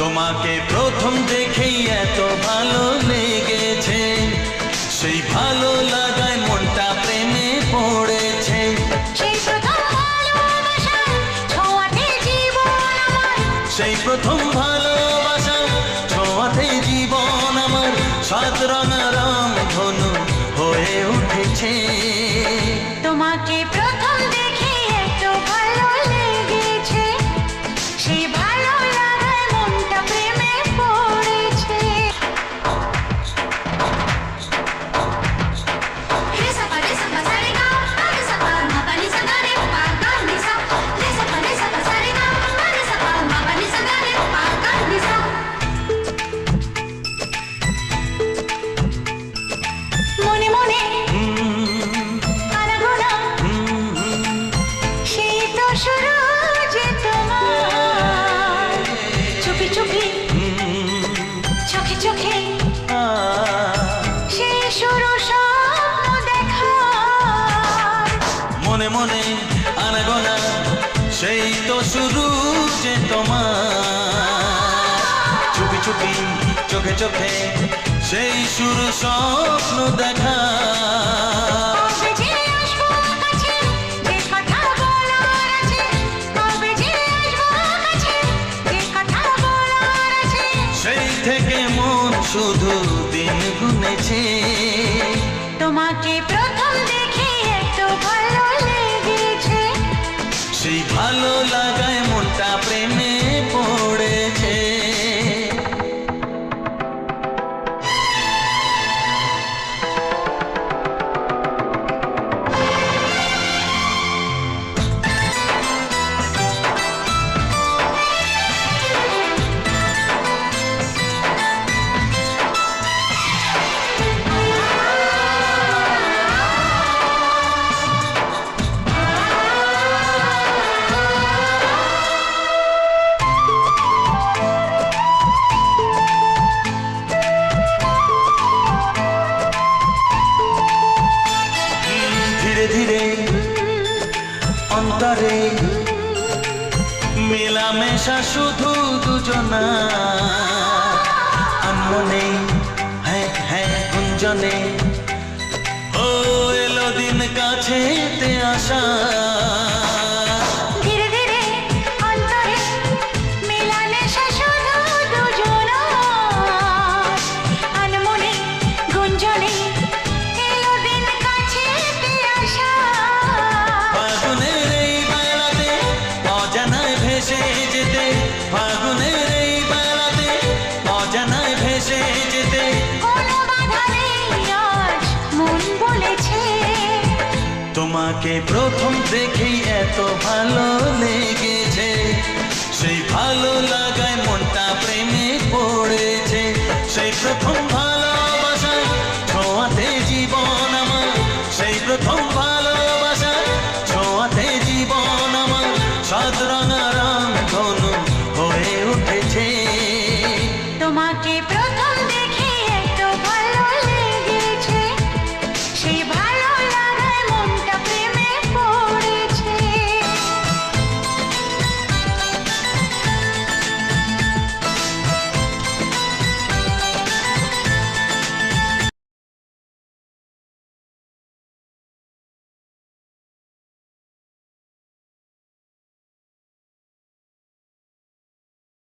তোমাকে প্রথম দেখেই এত ভালো লেগেছে, সেই ভালো লাগায় মনটা প্রেমে পড়েছে। সেই প্রথম ভালোবাসা ছোঁয়াতে জীবন আমার, সেই প্রথম ভালোবাসা ছোঁয়াতে জীবন আমার সাত রঙা রামধনু হয়ে উঠেছে। তোমাকে প্রথম দেখে এত ভালো লেগেছে, সেই ভালো লাগায় মনটা প্রেমে পড়েছে। মনে মনে আনাগোনা, সেই তো শুরু যে তোমার, চুপি চুপি চোখে চোখে, সেই শুরু স্বপ্ন দেখার। মনে মনে আনাগোনা, সেই তো শুরু যে তোমার, চুপি চুপি চোখে চোখে, সেই শুরু স্বপ্ন দেখা। কবে যে আসবো কাছে, যে কথা বলার আছে, কবে যে আসবো কাছে, যে কথা বলার আছে। সেই থেকে মন শুধু দিন গুনেছে। তোমাকে প্রথম দেখে এত ভালো লেগেছে, সেই ভালো লাগায় মনটা প্রেমে পড়েছে। ধীরে ধীরে অন্তরে মেলামেশা শুধু দুজনা, আনমনে হ্যাঁ হ্যাঁ গুঞ্জনে, ও এলো দিন কাছেতে আসা। ধীরে ধীরে অন্তরে মেলামেশা শুধু দুজনার, আনমনে গুঞ্জনে, এলো দিন কাছেতে আসা। ফাগুনের এই বেলাতে অজানায় ভেসে যেতে, ফাগুনের এই বেলাতে অজানায় ভেসে যেতে, কোনো বাধা নেই আজ মন বলেছে। তোমাকে প্রথম দেখেই এত ভালো লেগে